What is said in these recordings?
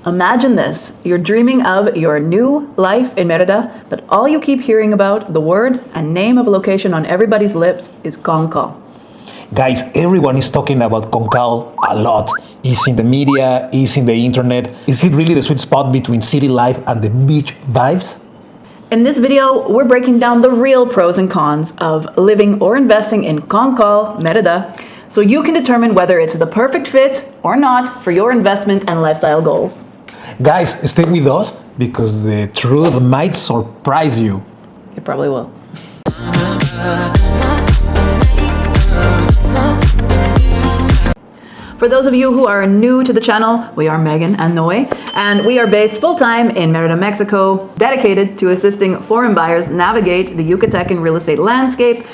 Imagine this. You're dreaming of your new life in Merida, but all you keep hearing about, the word and name of a location on everybody's lips, is Conkal. Guys, everyone is talking about Conkal a lot. It's in the media, it's in the internet. Is it really the sweet spot between city life and the beach vibes? In this video, we're breaking down the real pros and cons of living or investing in Conkal Mérida, so you can determine whether it's the perfect fit or not for your investment and lifestyle goals. Guys, stay with us because the truth might surprise you. It probably will. For those of you who are new to the channel, we are Meghan and Noe, and we are based full-time in Mérida, Mexico, dedicated to assisting foreign buyers navigate the Yucatán real estate landscape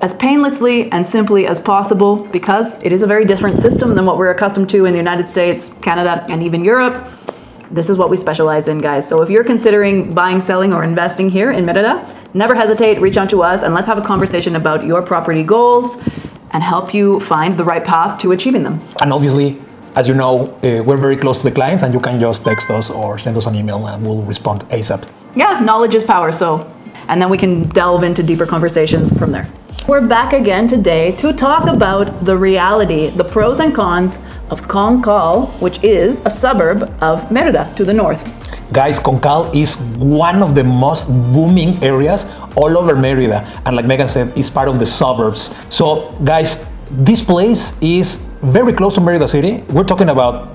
as painlessly and simply as possible, because it is a very different system than what we're accustomed to in the United States, Canada, and even Europe. This is what we specialize in, guys. So if you're considering buying, selling, or investing here in Merida, never hesitate, reach out to us, and let's have a conversation about your property goals and help you find the right path to achieving them. And obviously, as you know, we're very close to the clients, and you can just text us or send us an email and we'll respond ASAP. Yeah, knowledge is power, and then we can delve into deeper conversations from there. We're back again today to talk about the reality, the pros and cons of Conkal, which is a suburb of Merida to the north. Guys, Conkal is one of the most booming areas all over Merida, and like Meghan said, it's part of the suburbs. So guys, this place is very close to Merida City. We're talking about,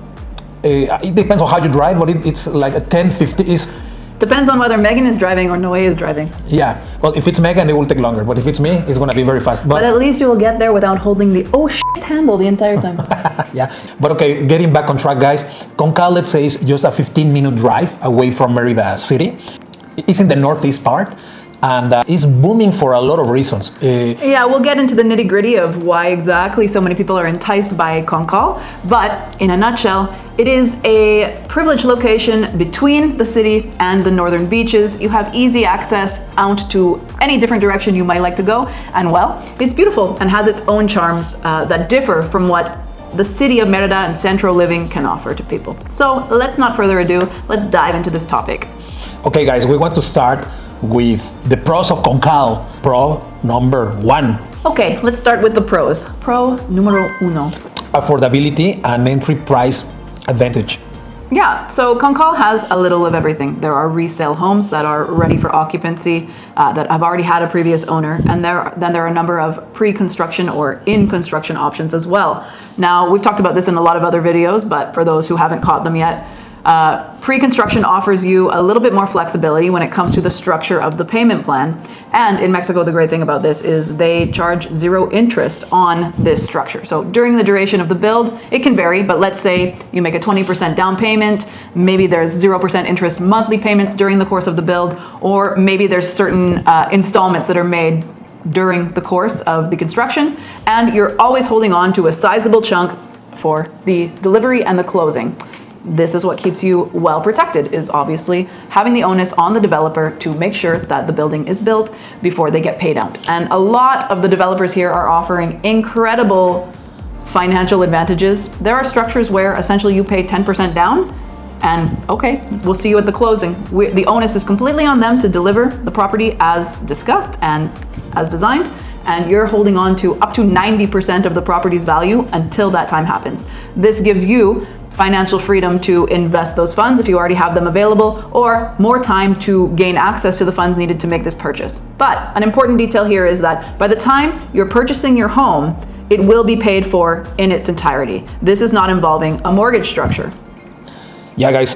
it depends on how you drive, but it's like a 10-15 is. Depends on whether Meghan is driving or Noe is driving. Yeah, well, if it's Meghan, it will take longer, but if it's me, it's gonna be very fast. But at least you will get there without holding the oh shit handle the entire time. Yeah, but okay, getting back on track, guys. Conkal, let's say, is just a 15-minute drive away from Merida City. It's in the northeast part, and it's booming for a lot of reasons. Yeah, we'll get into the nitty-gritty of why exactly so many people are enticed by Conkal, but in a nutshell, it is a privileged location between the city and the northern beaches. You have easy access out to any different direction you might like to go, and well, it's beautiful and has its own charms that differ from what the city of Merida and Centro living can offer to people. So let's not further ado, let's dive into this topic. Okay guys, we want to start with the pros of Conkal. Pro number one. Okay, let's start with the pros. Pro numero uno. Affordability and entry price advantage. Yeah, so Conkal has a little of everything. There are resale homes that are ready for occupancy that have already had a previous owner, and then there are a number of pre-construction or in-construction options as well. Now, we've talked about this in a lot of other videos, but for those who haven't caught them yet, pre-construction offers you a little bit more flexibility when it comes to the structure of the payment plan. And in Mexico, the great thing about this is they charge zero interest on this structure. So during the duration of the build, it can vary, but let's say you make a 20% down payment, maybe there's 0% interest monthly payments during the course of the build, or maybe there's certain installments that are made during the course of the construction, and you're always holding on to a sizable chunk for the delivery and the closing. This is what keeps you well protected, is obviously having the onus on the developer to make sure that the building is built before they get paid out. And a lot of the developers here are offering incredible financial advantages. There are structures where essentially you pay 10% down and okay, we'll see you at the closing. The onus is completely on them to deliver the property as discussed and as designed, and you're holding on to up to 90% of the property's value until that time happens. This gives you financial freedom to invest those funds if you already have them available, or more time to gain access to the funds needed to make this purchase. But an important detail here is that by the time you're purchasing your home, it will be paid for in its entirety. This is not involving a mortgage structure. Yeah, guys.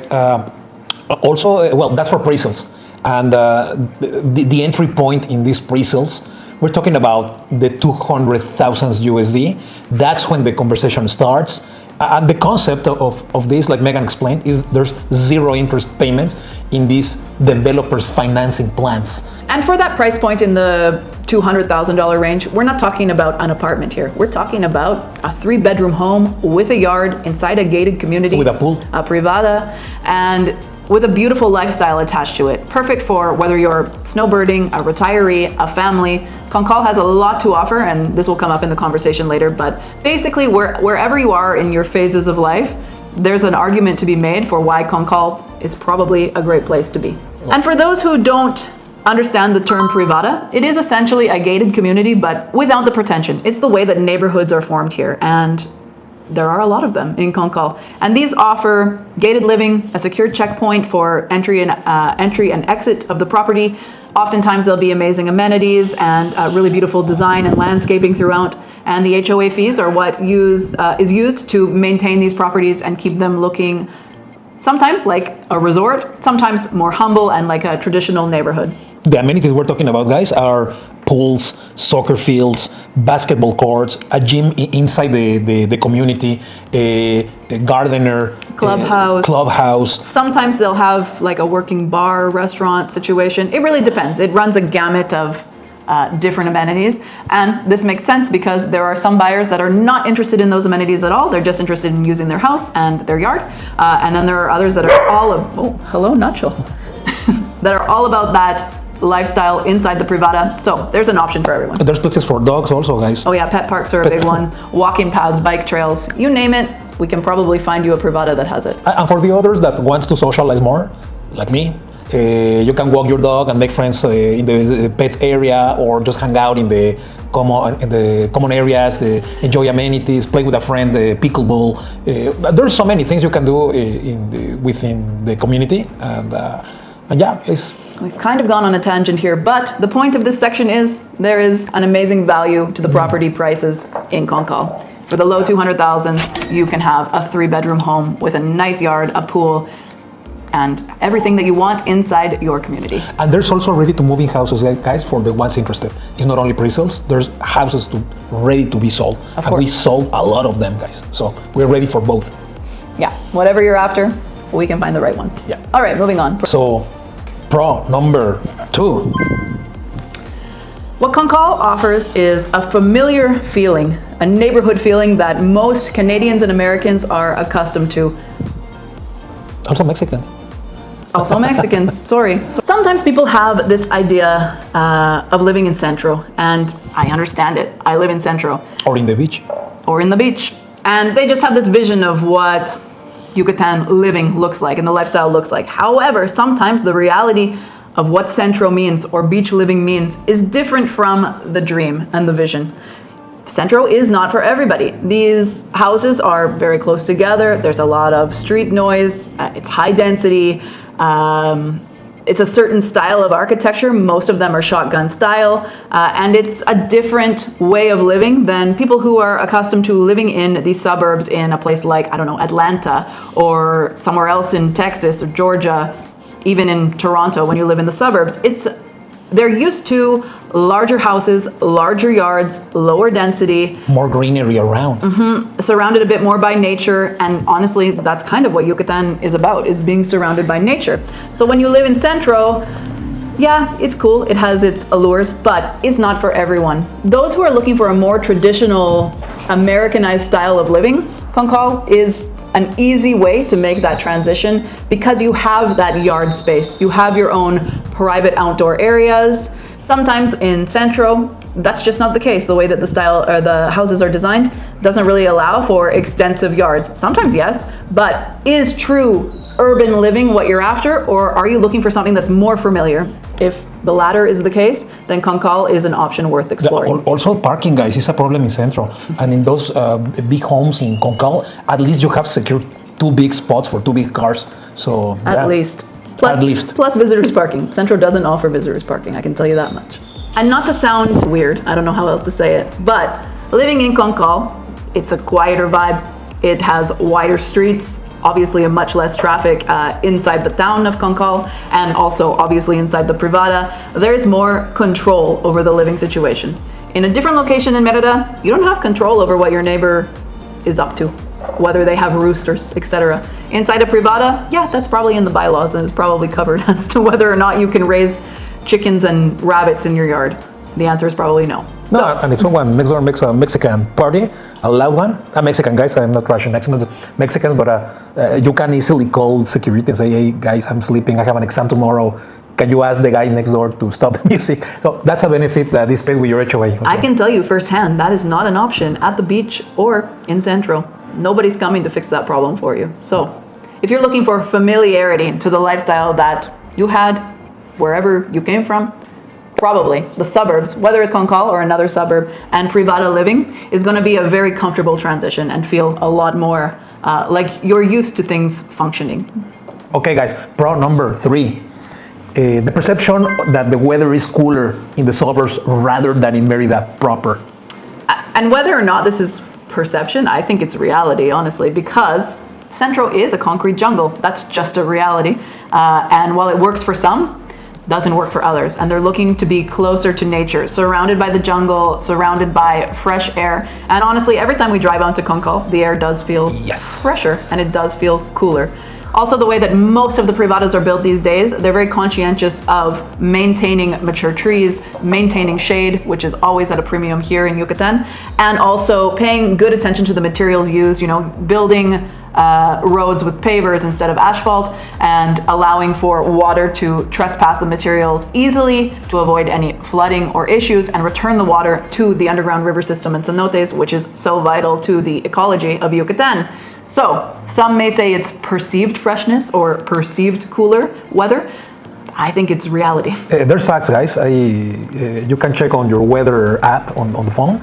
Also, well, that's for pre-sales. And the entry point in these pre-sales, we're talking about the 200,000 USD. That's when the conversation starts. And the concept of this, like Meghan explained, is there's zero interest payments in these developers' financing plans. And for that price point in the $200,000 range, we're not talking about an apartment here. We're talking about a 3-bedroom home with a yard inside a gated community. With a pool. A privada, and with a beautiful lifestyle attached to it. Perfect for whether you're snowbirding, a retiree, a family. Conkal has a lot to offer, and this will come up in the conversation later, but basically wherever you are in your phases of life, there's an argument to be made for why Conkal is probably a great place to be. And for those who don't understand the term privada, it is essentially a gated community, but without the pretension. It's the way that neighborhoods are formed here, and there are a lot of them in Conkal. And these offer gated living, a secure checkpoint for entry and exit of the property. Oftentimes there'll be amazing amenities and really beautiful design and landscaping throughout. And the HOA fees are what is used to maintain these properties and keep them looking sometimes like a resort, sometimes more humble and like a traditional neighborhood. The amenities we're talking about, guys, are pools, soccer fields, basketball courts, a gym inside the community, a gardener, clubhouse. Sometimes they'll have like a working bar, restaurant situation. It really depends. It runs a gamut of different amenities. And this makes sense because there are some buyers that are not interested in those amenities at all. They're just interested in using their house and their yard. And then there are others that are that are all about that lifestyle inside the privada. So there's an option for everyone. There's places for dogs also, guys. Oh yeah, pet parks are a big one. Walking paths, bike trails, you name it, we can probably find you a privada that has it. And for the others that wants to socialize more, like me, you can walk your dog and make friends in the pets area, or just hang out in the common areas, enjoy amenities, play with a friend, pickleball. There's so many things you can do within the community, and yeah, we've kind of gone on a tangent here, but the point of this section is there is an amazing value to the property prices in Conkal. For the low 200,000, you can have a 3-bedroom home with a nice yard, a pool, and everything that you want inside your community. And there's also ready-to-move-in houses, guys, for the ones interested. It's not only pre-sales, there's houses ready to be sold. And we sold a lot of them, guys. So we're ready for both. Yeah, whatever you're after, we can find the right one. Yeah. All right, moving on. So, pro number 2. What Conkal offers is a familiar feeling, a neighborhood feeling that most Canadians and Americans are accustomed to. Also Mexicans. Also Mexicans, sorry. So sometimes people have this idea of living in Centro, and I understand it. I live in Centro. Or in the beach. Or in the beach. And they just have this vision of what Yucatan living looks like and the lifestyle looks like. However, sometimes the reality of what Centro means or beach living means is different from the dream and the vision. Centro is not for everybody. These houses are very close together. There's a lot of street noise. It's high density. It's a certain style of architecture. Most of them are shotgun style. And it's a different way of living than people who are accustomed to living in the suburbs in a place like, I don't know, Atlanta, or somewhere else in Texas or Georgia, even in Toronto when you live in the suburbs. They're used to larger houses, larger yards, lower density. More greenery around. Surrounded a bit more by nature, and honestly, that's kind of what Yucatan is about, is being surrounded by nature. So when you live in Centro, yeah, it's cool, it has its allures, but it's not for everyone. Those who are looking for a more traditional, Americanized style of living, Conkal is an easy way to make that transition because you have that yard space. You have your own private outdoor areas. Sometimes in Centro, that's just not the case. The way that the houses are designed doesn't really allow for extensive yards. Sometimes yes, but is true urban living what you're after, or are you looking for something that's more familiar? If the latter is the case, then Conkal is an option worth exploring. Also, parking, guys, is a problem in Centro. And in those big homes in Conkal, at least you have secured 2 big spots for 2 big cars. So at least. Plus visitors parking. Centro doesn't offer visitors parking, I can tell you that much. And not to sound weird, I don't know how else to say it, but living in Conkal, it's a quieter vibe. It has wider streets, obviously a much less traffic inside the town of Conkal, and also obviously inside the privada. There's more control over the living situation. In a different location in Merida, you don't have control over what your neighbor is up to, whether they have roosters, etc. Inside a privada, yeah, that's probably in the bylaws and is probably covered as to whether or not you can raise chickens and rabbits in your yard. The answer is probably no. No, and if someone makes a Mexican party, a loud one, a Mexican, guys, I'm not Russian, Mexicans, but you can easily call security and say, hey, guys, I'm sleeping, I have an exam tomorrow. Can you ask the guy next door to stop the music? So that's a benefit that is paid with your HOA. Okay. I can tell you firsthand, that is not an option at the beach or in Centro. nobody's coming to fix that problem for you. So if you're looking for familiarity to the lifestyle that you had wherever you came from, probably the suburbs, whether it's Conkal or another suburb, and privada living is going to be a very comfortable transition and feel a lot more like you're used to things functioning. Okay, guys, pro number 3. The perception that the weather is cooler in the suburbs rather than in Merida proper. And whether or not this is perception, I think it's reality, honestly, because Centro is a concrete jungle. That's just a reality. And while it works for some, doesn't work for others. And they're looking to be closer to nature, surrounded by the jungle, surrounded by fresh air. And honestly, every time we drive onto Conkal, the air does feel fresher and it does feel cooler. Also, the way that most of the privadas are built these days, they're very conscientious of maintaining mature trees, maintaining shade, which is always at a premium here in Yucatan, and also paying good attention to the materials used, building roads with pavers instead of asphalt, and allowing for water to trespass the materials easily to avoid any flooding or issues, and return the water to the underground river system in cenotes, which is so vital to the ecology of Yucatan. So some may say it's perceived freshness or perceived cooler weather. I think it's reality. There's facts, guys. You can check on your weather app on the phone,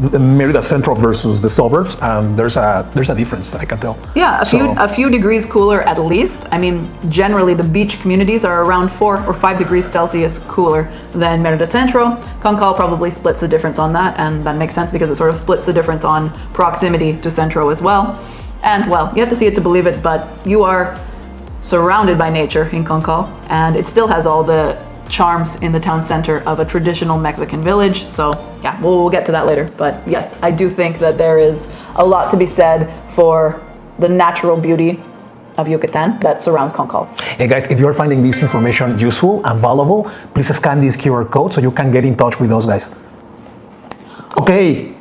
the Merida Centro versus the suburbs, and there's a difference, I can tell. Yeah, a few degrees cooler at least. I mean, generally the beach communities are around 4 or 5 degrees Celsius cooler than Merida Centro. Conkal probably splits the difference on that, and that makes sense because it sort of splits the difference on proximity to Centro as well. And well, you have to see it to believe it, but you are surrounded by nature in Conkal, and it still has all the charms in the town center of a traditional Mexican village. So yeah, we'll get to that later. But yes, I do think that there is a lot to be said for the natural beauty of Yucatan that surrounds Conkal. Hey guys, if you're finding this information useful and valuable, please scan this QR code so you can get in touch with us, guys. Okay,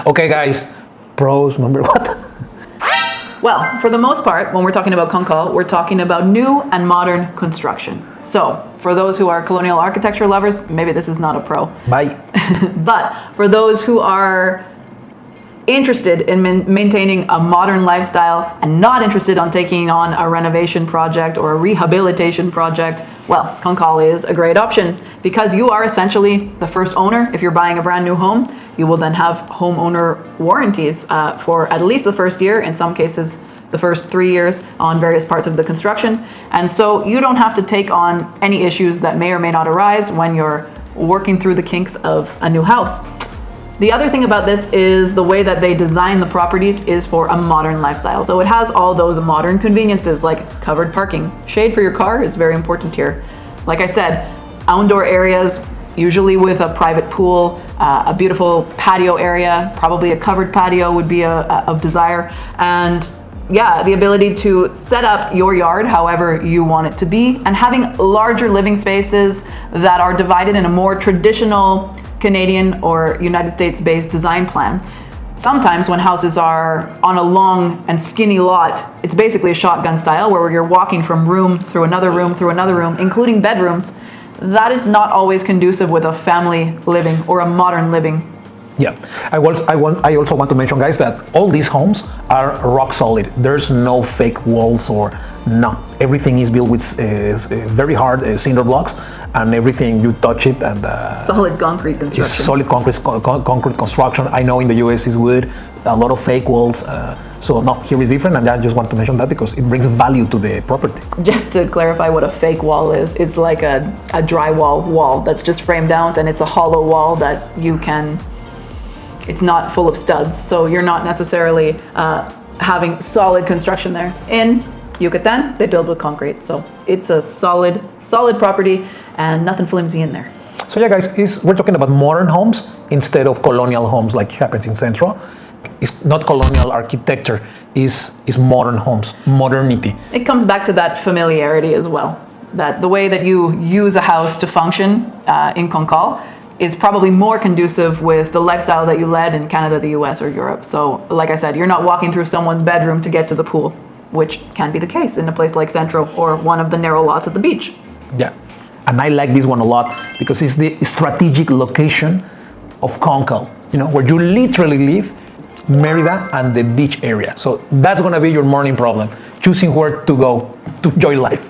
okay guys, pros number what? Well, for the most part, when we're talking about Conkal, we're talking about new and modern construction. So, for those who are colonial architecture lovers, maybe this is not a pro. Bye. But for those who are interested in maintaining a modern lifestyle and not interested on taking on a renovation project or a rehabilitation project, well, Conkal is a great option because you are essentially the first owner. If you're buying a brand new home, you will then have homeowner warranties for at least the first year, in some cases the first 3 years on various parts of the construction. And so you don't have to take on any issues that may or may not arise when you're working through the kinks of a new house. The other thing about this is the way that they design the properties is for a modern lifestyle. So it has all those modern conveniences like covered parking. Shade for your car is very important here. Like I said, outdoor areas, usually with a private pool, a beautiful patio area, probably a covered patio would be of desire. And yeah, the ability to set up your yard however you want it to be, and having larger living spaces that are divided in a more traditional Canadian or United States-based design plan. Sometimes when houses are on a long and skinny lot, it's basically a shotgun style where you're walking from room through another room through another room, including bedrooms. That is not always conducive with a family living or a modern living. Yeah, I also want to mention, guys, that all these homes are rock solid. There's no fake walls or no. Everything is built with very hard cinder blocks, and everything you touch it and solid concrete construction. Solid concrete construction. I know in the US is wood, a lot of fake walls. So no, here is different, and I just want to mention that because it brings value to the property. Just to clarify what a fake wall is, it's like a drywall wall that's just framed out, and it's a hollow wall that you can. It's not full of studs, so you're not necessarily having solid construction there. In Yucatan, they build with concrete, so it's a solid property and nothing flimsy in there. So yeah, guys, we're talking about modern homes instead of colonial homes like happens in Centro. It's not colonial architecture, is modern homes, modernity. It comes back to that familiarity as well, that the way that you use a house to function in Conkal is probably more conducive with the lifestyle that you led in Canada, the US, or Europe. So like I said, you're not walking through someone's bedroom to get to the pool, which can be the case in a place like Centro or one of the narrow lots at the beach. Yeah, and I like this one a lot because it's the strategic location of Conkal, where you literally live Merida and the beach area. So that's going to be your morning problem, choosing where to go to enjoy life.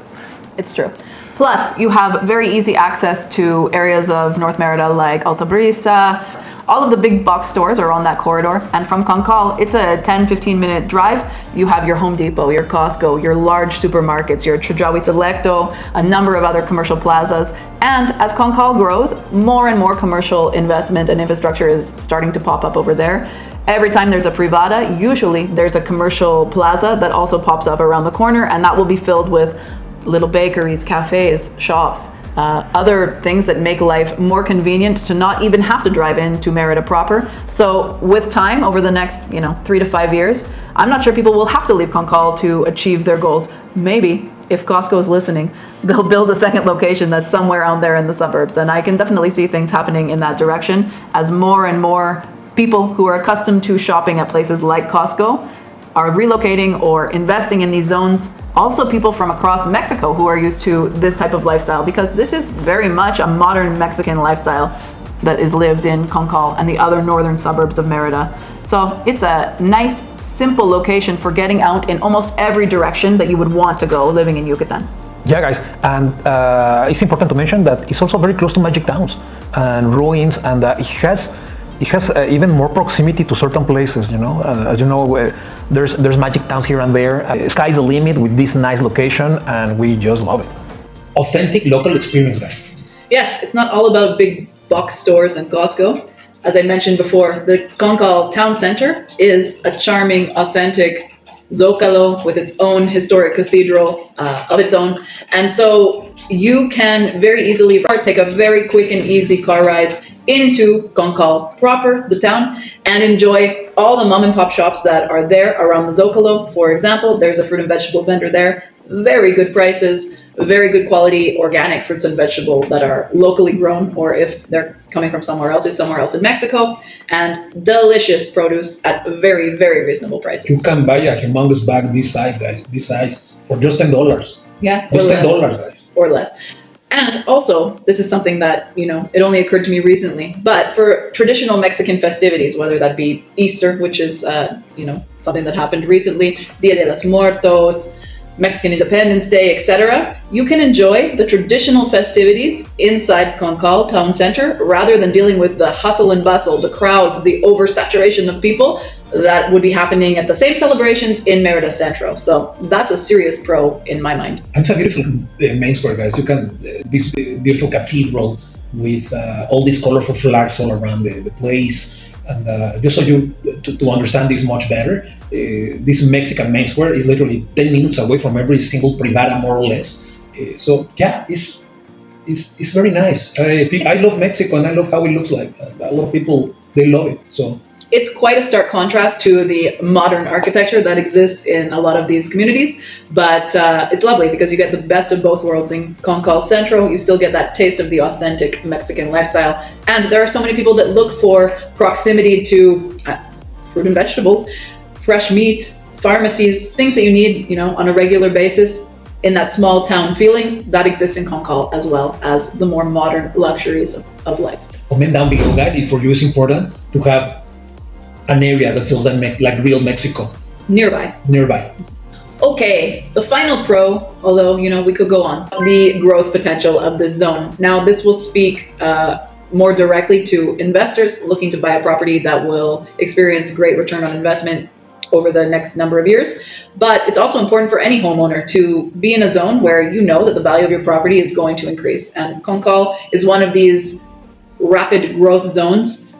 It's true. Plus, you have very easy access to areas of North Merida like Alta Brisa. All of the big box stores are on that corridor. And from Conkal, it's a 10-15 minute drive. You have your Home Depot, your Costco, your large supermarkets, your Trajawi Selecto, a number of other commercial plazas. And as Conkal grows, more and more commercial investment and infrastructure is starting to pop up over there. Every time there's a privada, usually there's a commercial plaza that also pops up around the corner, and that will be filled with little bakeries, cafes, shops, other things that make life more convenient to not even have to drive into Merida proper. So with time, over the next 3 to 5 years, I'm not sure people will have to leave Conkal to achieve their goals. Maybe, if Costco is listening, they'll build a second location that's somewhere out there in the suburbs. And I can definitely see things happening in that direction as more and more people who are accustomed to shopping at places like Costco are relocating or investing in these zones. Also people from across Mexico who are used to this type of lifestyle, because this is very much a modern Mexican lifestyle that is lived in Conkal and the other northern suburbs of Merida. So it's a nice, simple location for getting out in almost every direction that you would want to go living in Yucatan. Yeah, guys, and it's important to mention that it's also very close to magic towns and ruins, and it has even more proximity to certain places. As you know, there's magic towns here and there. Sky's the limit with this nice location, and we just love it. Authentic local experience, guys. Yes, it's not all about big box stores and Costco. As I mentioned before, the Conkal Town Center is a charming, authentic Zocalo with its own historic cathedral of its own. And so you can very easily take a very quick and easy car ride into Conkal proper, the town, and enjoy all the mom and pop shops that are there around the Zocalo. For example, there's a fruit and vegetable vendor there, very good prices, very good quality organic fruits and vegetables that are locally grown, or if they're coming from somewhere else, it's somewhere else in Mexico, and delicious produce at very, very reasonable prices. You can buy a humongous bag this size, guys, for just $10. Yeah, just $10, guys. Or less. And also, this is something that, it only occurred to me recently, but for traditional Mexican festivities, whether that be Easter, which is, something that happened recently, Dia de los Muertos, Mexican Independence Day, etc., you can enjoy the traditional festivities inside Conkal Town Center rather than dealing with the hustle and bustle, the crowds, the oversaturation of people that would be happening at the same celebrations in Merida Centro. So that's a serious pro in my mind. And it's a beautiful main square, guys. You can this beautiful cathedral with all these colorful flags all around the place. And just so you to understand this much better, this Mexican main square is literally 10 minutes away from every single privada, more or less. So yeah, it's very nice. I love Mexico and I love how it looks like. A lot of people, they love it. So it's quite a stark contrast to the modern architecture that exists in a lot of these communities, but it's lovely because you get the best of both worlds. In Conkal Centro, you still get that taste of the authentic Mexican lifestyle, and there are so many people that look for proximity to fruit and vegetables, fresh meat, pharmacies, things that you need, on a regular basis in that small town feeling that exists in Conkal, as well as the more modern luxuries of life. Comment down below, guys, if for you it's important to have an area that feels like real Mexico. Nearby. Okay, the final pro, although, we could go on, the growth potential of this zone. Now, this will speak more directly to investors looking to buy a property that will experience great return on investment over the next number of years. But it's also important for any homeowner to be in a zone where you know that the value of your property is going to increase. And Conkal is one of these rapid growth zones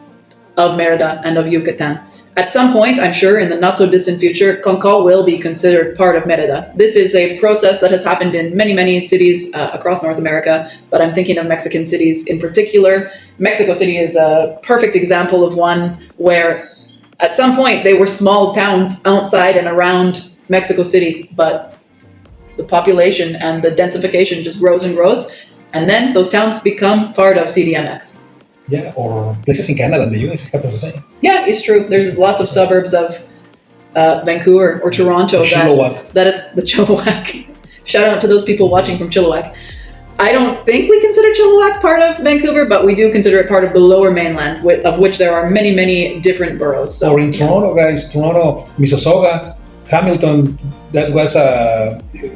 of Merida and of Yucatan. At some point, I'm sure in the not so distant future, Conkal will be considered part of Merida. This is a process that has happened in many, many cities across North America, but I'm thinking of Mexican cities in particular. Mexico City is a perfect example of one where at some point they were small towns outside and around Mexico City, but the population and the densification just grows and grows, and then those towns become part of CDMX. Yeah, or places in Canada and the US, it happens the same. Yeah, it's true. There's lots of suburbs of Vancouver or Toronto Chilliwack. that it's the Chilliwack. Shout out to those people watching from Chilliwack. I don't think we consider Chilliwack part of Vancouver, but we do consider it part of the lower mainland, of which there are many, many different boroughs. So, or in Toronto, guys, Toronto, Mississauga, Hamilton, that was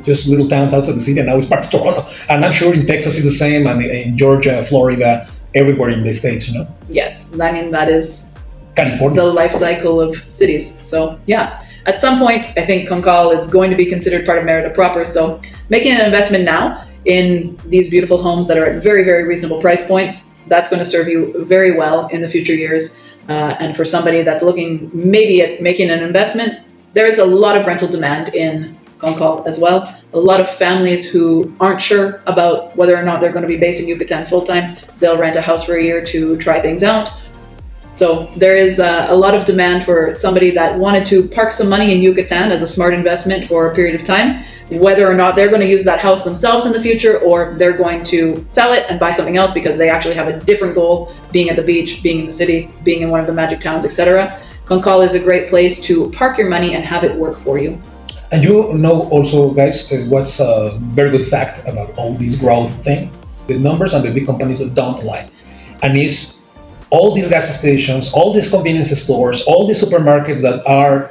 just little towns outside the city, and now it's part of Toronto. And I'm sure in Texas it's the same, and in Georgia, Florida, everywhere in the States, Yes, I mean, that is California. The life cycle of cities. So yeah, at some point, I think Conkal is going to be considered part of Merida proper. So making an investment now in these beautiful homes that are at very, very reasonable price points, that's going to serve you very well in the future years. And for somebody that's looking maybe at making an investment, there is a lot of rental demand in Conkal as well. A lot of families who aren't sure about whether or not they're going to be based in Yucatan full-time, they'll rent a house for a year to try things out. So there is a lot of demand for somebody that wanted to park some money in Yucatan as a smart investment for a period of time, whether or not they're going to use that house themselves in the future, or they're going to sell it and buy something else because they actually have a different goal, being at the beach, being in the city, being in one of the magic towns, etc. Conkal is a great place to park your money and have it work for you. And also, guys, what's a very good fact about all this growth thing? The numbers and the big companies don't lie. And it's all these gas stations, all these convenience stores, all these supermarkets that are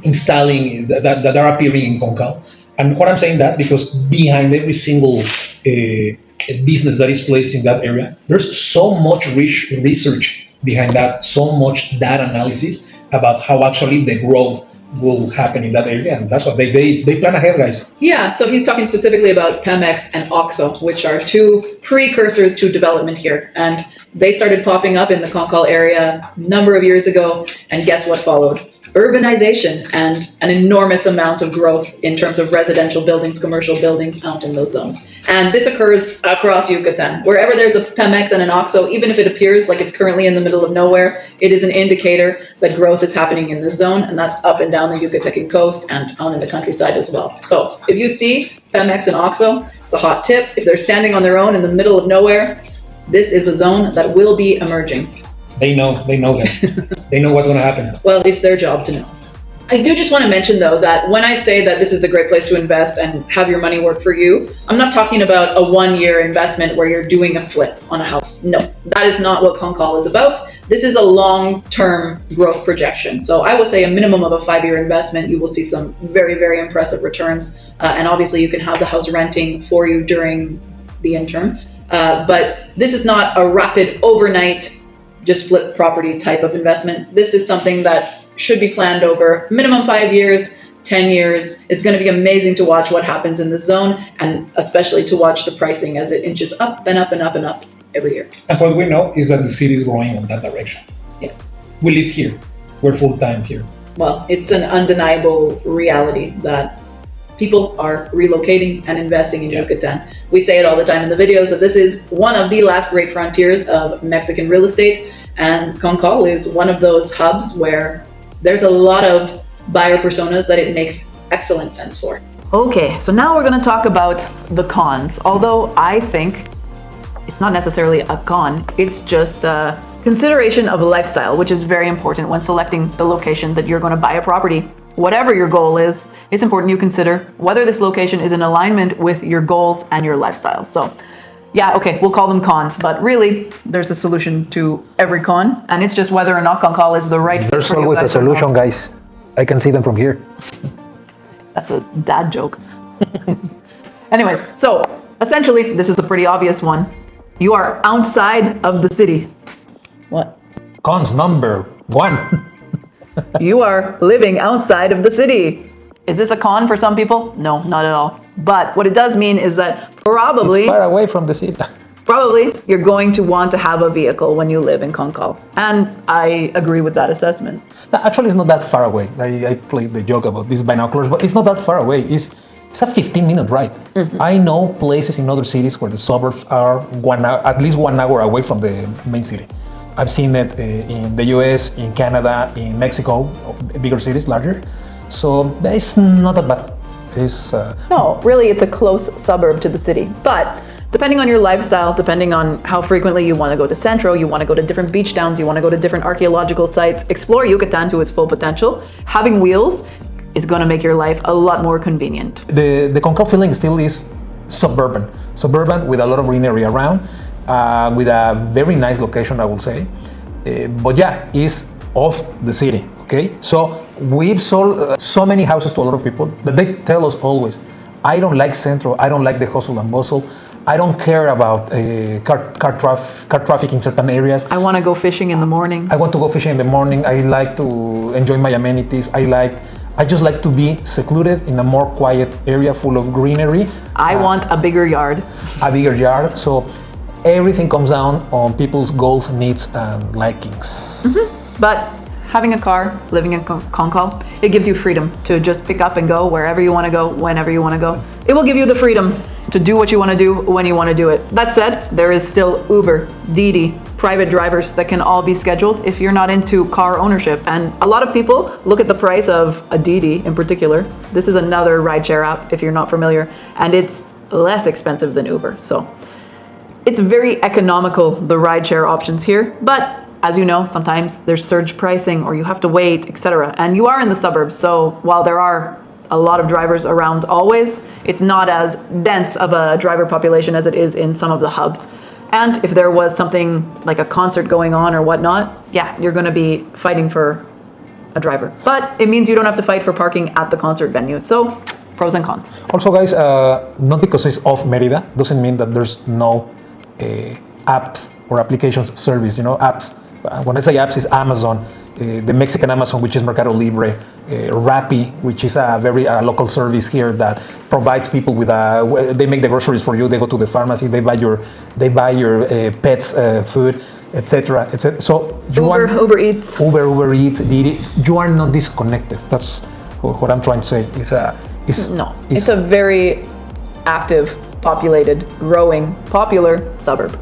installing, that are appearing in Conkal. And what I'm saying that because behind every single business that is placed in that area, there's so much research behind that, so much data analysis about how actually the growth will happen in that area, and that's what they plan ahead, guys. Yeah, so he's talking specifically about Pemex and OXO, which are two precursors to development here, and they started popping up in the Conkal area a number of years ago, and guess what followed? Urbanization and an enormous amount of growth in terms of residential buildings, commercial buildings out in those zones. And this occurs across Yucatan. Wherever there's a Pemex and an OXO, even if it appears like it's currently in the middle of nowhere, it is an indicator that growth is happening in this zone, and that's up and down the Yucatecan coast and on in the countryside as well. So if you see Pemex and OXO, it's a hot tip. If they're standing on their own in the middle of nowhere, this is a zone that will be emerging. They know, guys. They know what's going to happen. Well, it's their job to know. I do just want to mention, though, that when I say that this is a great place to invest and have your money work for you, I'm not talking about a one-year investment where you're doing a flip on a house. No, that is not what Conkal is about. This is a long-term growth projection. So I will say a minimum of a 5-year investment, you will see some very, very impressive returns. And obviously, you can have the house renting for you during the interim. But this is not a rapid overnight just flip property type of investment. This is something that should be planned over minimum 5 years, 10 years. It's going to be amazing to watch what happens in this zone, and especially to watch the pricing as it inches up and up and up and up every year. And what we know is that the city is growing in that direction. Yes. We live here. We're full-time here. Well, it's an undeniable reality that people are relocating and investing in Yucatan. We say it all the time in the videos that this is one of the last great frontiers of Mexican real estate, and Conkal is one of those hubs where there's a lot of buyer personas that it makes excellent sense for. Okay, so now we're going to talk about the cons. Although I think it's not necessarily a con, it's just a consideration of a lifestyle, which is very important when selecting the location that you're going to buy a property. Whatever your goal is, it's important you consider whether this location is in alignment with your goals and your lifestyle. So yeah, okay, we'll call them cons, but really there's a solution to every con, and it's just whether or not Conkal is the right fit for you. There's always a solution, guys. I can see them from here. That's a dad joke. Anyways, so essentially this is a pretty obvious one. You are outside of the city. What? Cons number 1. You are living outside of the city. Is this a con for some people? No, not at all. But what it does mean is that probably... It's far away from the city. Probably you're going to want to have a vehicle when you live in Conkal. And I agree with that assessment. Actually, it's not that far away. I played the joke about these binoculars, but it's not that far away. It's a 15-minute ride. Mm-hmm. I know places in other cities where the suburbs are at least 1 hour away from the main city. I've seen it in the US, in Canada, in Mexico, bigger cities, larger. So it's not that bad. No, really, it's a close suburb to the city. But depending on your lifestyle, depending on how frequently you want to go to Centro, you want to go to different beach towns, you want to go to different archaeological sites, explore Yucatan to its full potential, having wheels is going to make your life a lot more convenient. The Conkal feeling still is suburban with a lot of greenery around, with a very nice location, I will say. But yeah, is off the city. Okay, so we've sold so many houses to a lot of people, but they tell us always, I don't like Centro, I don't like the hustle and bustle, I don't care about car traffic in certain areas. I want to go fishing in the morning. I want to go fishing in the morning. I like to enjoy my amenities. I just like to be secluded in a more quiet area full of greenery. I want a bigger yard. A bigger yard. So everything comes down on people's goals, needs, and likings. Mm-hmm. But having a car, living in Conkal, it gives you freedom to just pick up and go wherever you want to go, whenever you want to go. It will give you the freedom to do what you want to do when you want to do it. That said, there is still Uber, Didi, private drivers that can all be scheduled if you're not into car ownership. And a lot of people look at the price of a Didi in particular. This is another rideshare app if you're not familiar, and it's less expensive than Uber. So it's very economical, the rideshare options here, but as you know, sometimes there's surge pricing or you have to wait, etc. And you are in the suburbs, so while there are a lot of drivers around always, it's not as dense of a driver population as it is in some of the hubs. And if there was something like a concert going on or whatnot, yeah, you're going to be fighting for a driver. But it means you don't have to fight for parking at the concert venue. So pros and cons. Also, guys, not because it's off Merida doesn't mean that there's no apps or applications service. You know, apps. When I say apps, it's Amazon, the Mexican Amazon, which is Mercado Libre, Rappi, which is a very local service here that provides people with they make the groceries for you. They go to the pharmacy, they buy your pets food, etc. etc. So Uber Eats, Didi. You are not disconnected. That's what I'm trying to say. It's a very active, populated, growing, popular suburb.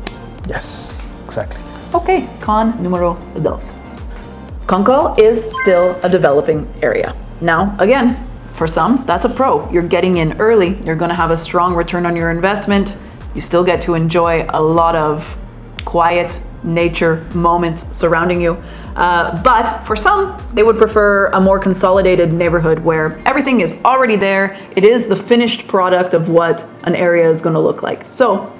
Yes, exactly. Okay, con número 2. Conkal is still a developing area. Now, again, for some, that's a pro. You're getting in early. You're going to have a strong return on your investment. You still get to enjoy a lot of quiet nature moments surrounding you. But for some, they would prefer a more consolidated neighborhood where everything is already there. It is the finished product of what an area is going to look like. So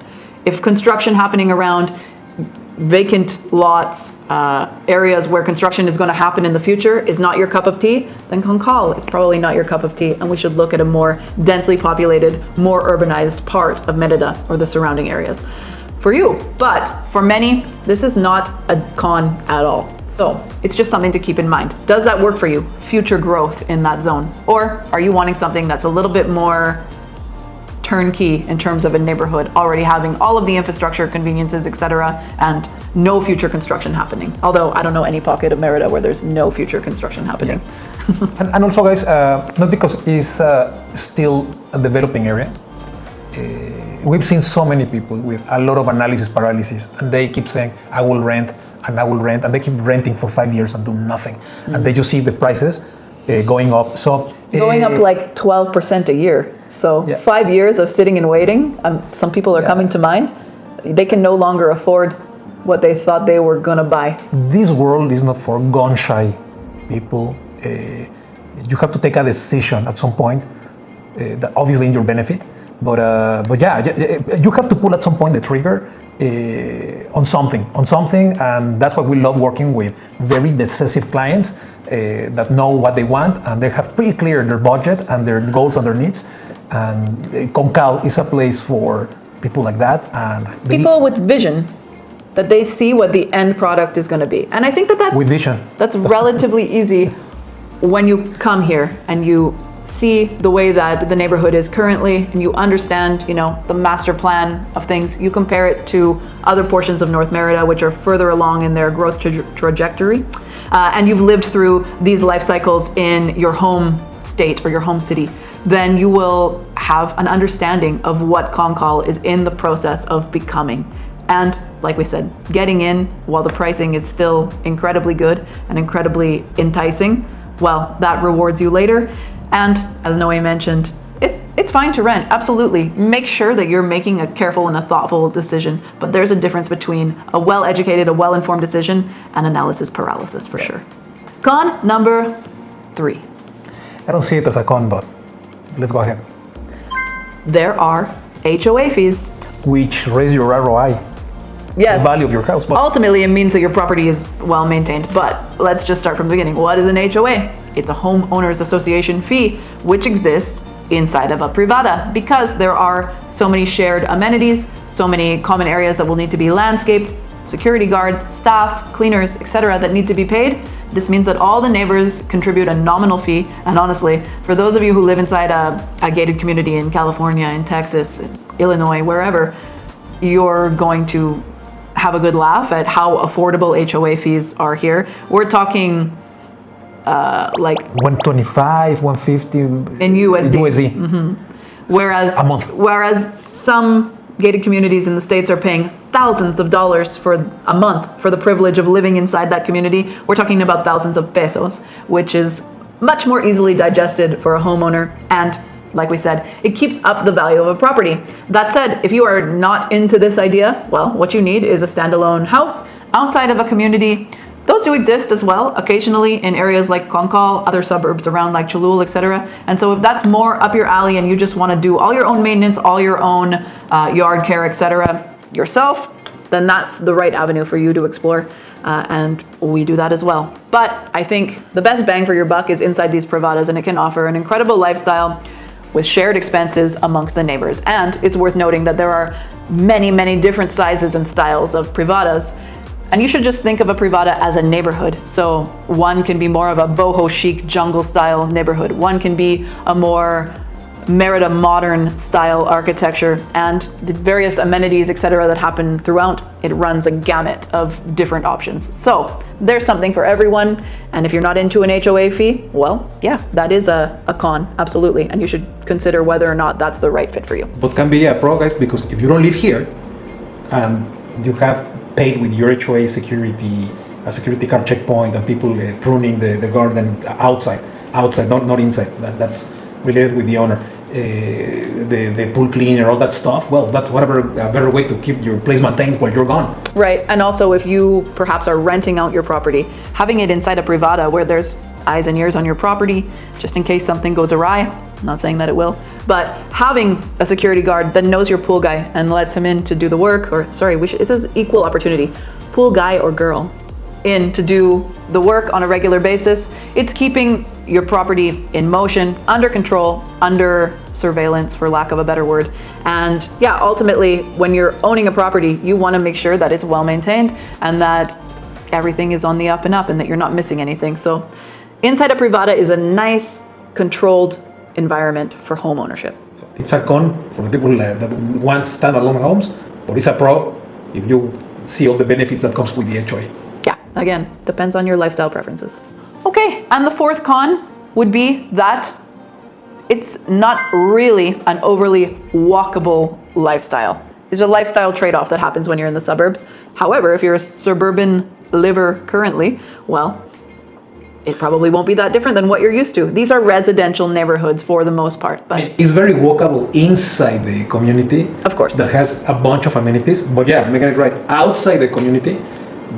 if construction happening around vacant lots, areas where construction is going to happen in the future is not your cup of tea, then Conkal is probably not your cup of tea, and we should look at a more densely populated, more urbanized part of Merida or the surrounding areas for you. But for many, this is not a con at all. So it's just something to keep in mind. Does that work for you? Future growth in that zone? Or are you wanting something that's a little bit more turnkey in terms of a neighborhood, already having all of the infrastructure, conveniences, etc., and no future construction happening? Although I don't know any pocket of Merida where there's no future construction happening. Yeah. and also, guys, not because it's still a developing area. We've seen so many people with a lot of analysis paralysis, and they keep saying, I will rent, and they keep renting for 5 years and do nothing. Mm-hmm. And they just see the prices going up. So going up like 12% a year. So yeah. 5 years of sitting and waiting, some people are coming to mind. They can no longer afford what they thought they were going to buy. This world is not for gun-shy people. You have to take a decision at some point, that obviously in your benefit. But yeah, you have to pull at some point the trigger on something, and that's why we love working with very decisive clients that know what they want, and they have pretty clear their budget and their goals and their needs. And Conkal is a place for people like that, and people with vision, that they see what the end product is going to be. And I think that's with vision. That's relatively easy when you come here and you see the way that the neighborhood is currently, and you understand, the master plan of things. You compare it to other portions of North Merida, which are further along in their growth trajectory, and you've lived through these life cycles in your home state or your home city, then you will have an understanding of what Conkal is in the process of becoming. And like we said, getting in while the pricing is still incredibly good and incredibly enticing, well, that rewards you later. And as Noe mentioned, it's fine to rent, absolutely. Make sure that you're making a careful and a thoughtful decision, but there's a difference between a well-educated, a well-informed decision and analysis paralysis for sure. Con number 3. I don't see it as a con, but let's go ahead. There are HOA fees. Which raise your ROI, Yes. the value of your house. But Ultimately, it means that your property is well maintained. But let's just start from the beginning. What is an HOA? It's a homeowners association fee, which exists inside of a privada because there are so many shared amenities, so many common areas that will need to be landscaped, security guards, staff, cleaners, etc. that need to be paid. This means that all the neighbors contribute a nominal fee. And honestly, for those of you who live inside a gated community in California, in Texas, in Illinois, wherever, you're going to have a good laugh at how affordable HOA fees are here. We're talking like 125, 150 in USD. Whereas a month. Whereas some gated communities in the States are paying thousands of dollars for a month for the privilege of living inside that community. We're talking about thousands of pesos, which is much more easily digested for a homeowner. And like we said, it keeps up the value of a property. That said, if you are not into this idea, well, what you need is a standalone house outside of a community. Those do exist as well, occasionally in areas like Conkal, other suburbs around like Cholul, etc. And so if that's more up your alley and you just want to do all your own maintenance, all your own yard care, etc. yourself, then that's the right avenue for you to explore. And we do that as well. But I think the best bang for your buck is inside these privadas, and it can offer an incredible lifestyle with shared expenses amongst the neighbors. And it's worth noting that there are many, many different sizes and styles of privadas. And you should just think of a privada as a neighborhood. So one can be more of a boho chic jungle style neighborhood. One can be a more Merida modern style architecture, and the various amenities, etc. that happen throughout. It runs a gamut of different options. So there's something for everyone. And if you're not into an HOA fee, well, yeah, that is a con, absolutely. And you should consider whether or not that's the right fit for you. But can be a pro, guys, because if you don't live here and you have paid with your HOA security, a security card checkpoint, and people pruning the garden outside, not inside. That's related with the owner. The pool cleaner, all that stuff. Well, that's whatever a better way to keep your place maintained while you're gone. Right, and also if you perhaps are renting out your property, having it inside a privada where there's eyes and ears on your property, just in case something goes awry. I'm not saying that it will, but having a security guard that knows your pool guy and lets him in to do the work, or sorry, it says equal opportunity, pool guy or girl, in to do the work on a regular basis. It's keeping your property in motion, under control, under surveillance, for lack of a better word. And yeah, ultimately, when you're owning a property, you want to make sure that it's well maintained and that everything is on the up and up and that you're not missing anything. So inside a privada is a nice, controlled environment for home ownership. So it's a con for the people that want standalone homes, but it's a pro if you see all the benefits that comes with the HOA. Yeah, again, depends on your lifestyle preferences. Okay, and the fourth con would be that it's not really an overly walkable lifestyle. There's a lifestyle trade-off that happens when you're in the suburbs. However, if you're a suburban liver currently, well, it probably won't be that different than what you're used to. These are residential neighborhoods for the most part, but it's very walkable inside the community. Of course. That has a bunch of amenities. But yeah, Meghan is right. Outside the community,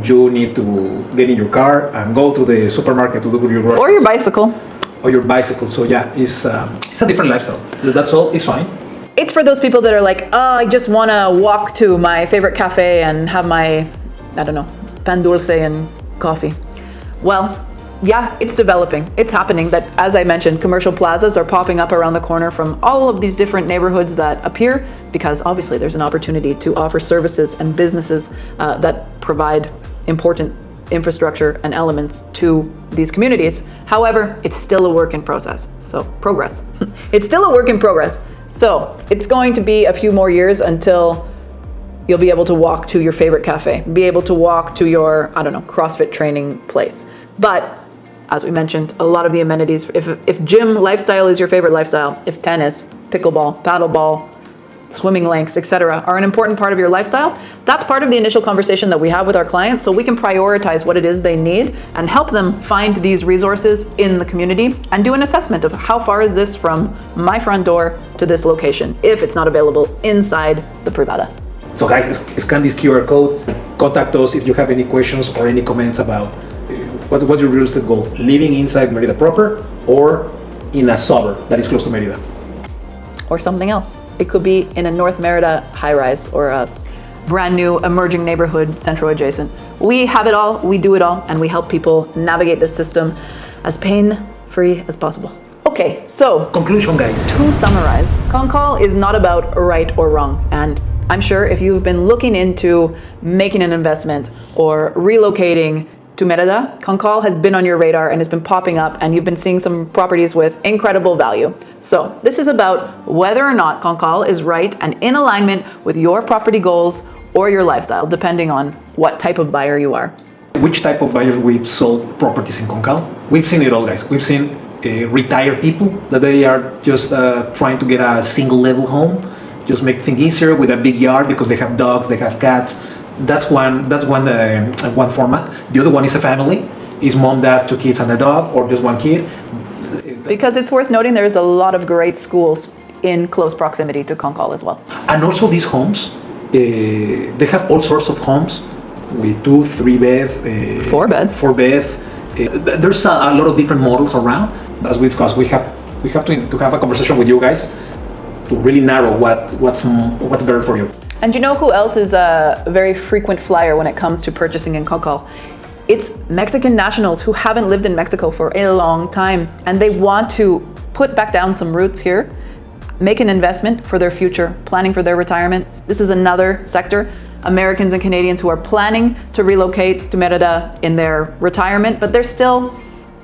you need to get in your car and go to the supermarket to do your groceries. Or your bicycle. Or your bicycle. So yeah, it's a different lifestyle. That's all. It's fine. It's for those people that are like, oh, I just want to walk to my favorite cafe and have my, I don't know, pan dulce and coffee. Well, yeah, it's developing. It's happening that, as I mentioned, commercial plazas are popping up around the corner from all of these different neighborhoods that appear, because obviously there's an opportunity to offer services and businesses that provide important infrastructure and elements to these communities. However, it's still a work in process. So progress. It's still a work in progress. So it's going to be a few more years until you'll be able to walk to your favorite cafe, be able to walk to your, I don't know, CrossFit training place. But as we mentioned, a lot of the amenities, if gym lifestyle is your favorite lifestyle, if tennis, pickleball, paddleball, swimming links, etc. are an important part of your lifestyle, that's part of the initial conversation that we have with our clients, so we can prioritize what it is they need and help them find these resources in the community and do an assessment of how far is this from my front door to this location, if it's not available inside the privada. So guys, scan this QR code, contact us if you have any questions or any comments about what's your real estate goal, living inside Merida proper or in a suburb that is close to Merida. or something else. It could be in a North Merida high-rise or a brand new emerging neighborhood, Centro adjacent. We have it all, we do it all, and we help people navigate the system as pain-free as possible. Okay, so Conclusion, guys. to summarize, Conkal is not about right or wrong, and I'm sure if you've been looking into making an investment or relocating to Merida, Conkal has been on your radar and has been popping up, and you've been seeing some properties with incredible value. So this is about whether or not Conkal is right and in alignment with your property goals or your lifestyle, depending on what type of buyer you are. Which type of buyers we've sold properties in Conkal? We've seen it all, guys. We've seen retired people that they are just trying to get a single level home, just make things easier with a big yard because they have dogs, they have cats. That's one format. The other one is a family. Is mom, dad, 2 kids and a dog, or just 1 kid? Because it's worth noting there's a lot of great schools in close proximity to Conkal as well. And also these homes, they have all sorts of homes with 2, 3 bed, 4 beds. 4 bed. There's a lot of different models around. As we discussed, we have to have a conversation with you guys to really narrow what's better for you. And you know who else is a very frequent flyer when it comes to purchasing in Conkal? It's Mexican nationals who haven't lived in Mexico for a long time, and they want to put back down some roots here, make an investment for their future, planning for their retirement. This is another sector. Americans and Canadians who are planning to relocate to Merida in their retirement, but they're still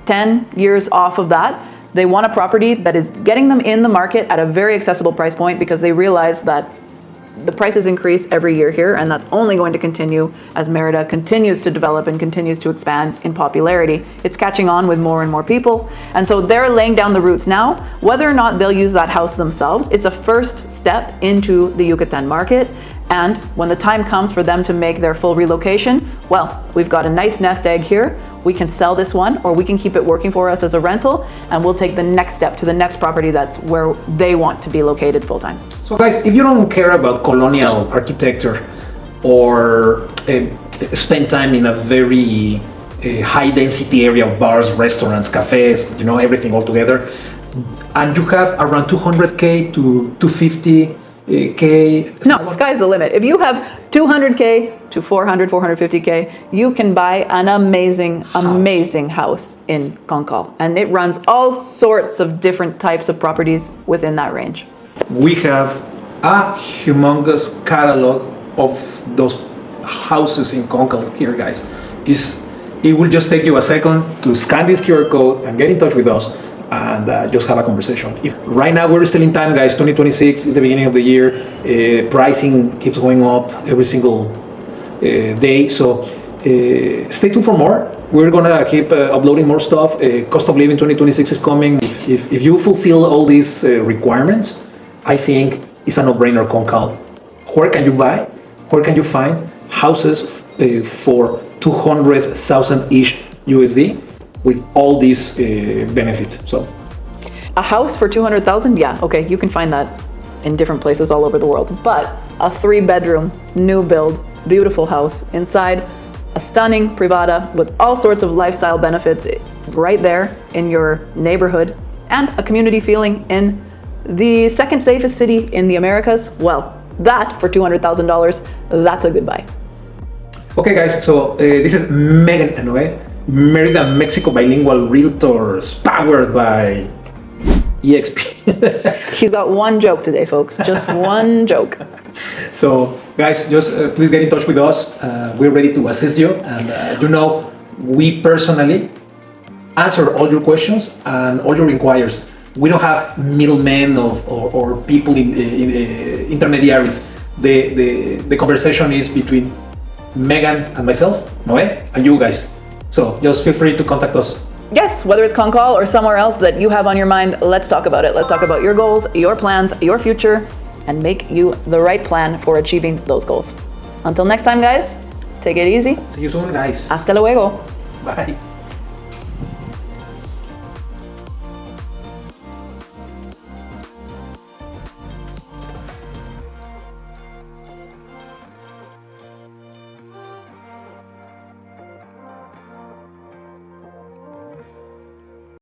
10 years off of that. They want a property that is getting them in the market at a very accessible price point because they realize that the prices increase every year here, and that's only going to continue as Merida continues to develop and continues to expand in popularity. It's catching on with more and more people, and so they're laying down the roots now. Whether or not they'll use that house themselves, it's a first step into the Yucatán market, and when the time comes for them to make their full relocation, well, we've got a nice nest egg here. We can sell this one, or we can keep it working for us as a rental, and we'll take the next step to the next property that's where they want to be located full-time. So guys, if you don't care about colonial architecture or spend time in a very high density area of bars, restaurants, cafes, everything all together, and you have around 200K to 250K. No, sky's the limit. If you have 200K to 400, 450K, you can buy an amazing house in Conkal. And it runs all sorts of different types of properties within that range. We have a humongous catalog of those houses in Conkal here, guys. It will just take you a second to scan this QR code and get in touch with us and just have a conversation. Right now we're still in time, guys. 2026 is the beginning of the year. Pricing keeps going up every single day, so stay tuned for more. We're gonna keep uploading more stuff. Cost of living 2026 is coming. If you fulfill all these requirements, I think it's a no-brainer, Conkal. Where can you buy? Where can you find houses for 200,000-ish USD with all these benefits? So, a house for 200,000? Yeah, okay, you can find that in different places all over the world. But a 3-bedroom, new build, beautiful house inside a stunning privada with all sorts of lifestyle benefits right there in your neighborhood, and a community feeling in the second safest city in the Americas. Well, that for $200,000, that's a good buy. Okay, guys, so this is Meghan and Noe, Mérida Mexico Bilingual Realtors, powered by EXP. He's got one joke today, folks, just one joke. So, guys, just please get in touch with us. We're ready to assist you, and we personally answer all your questions and all your inquiries. We don't have middlemen or people in intermediaries. The conversation is between Meghan and myself, Noe, and you guys. So just feel free to contact us. Yes, whether it's Conkal or somewhere else that you have on your mind, let's talk about it. Let's talk about your goals, your plans, your future, and make you the right plan for achieving those goals. Until next time, guys, take it easy. See you soon, guys. Hasta luego. Bye.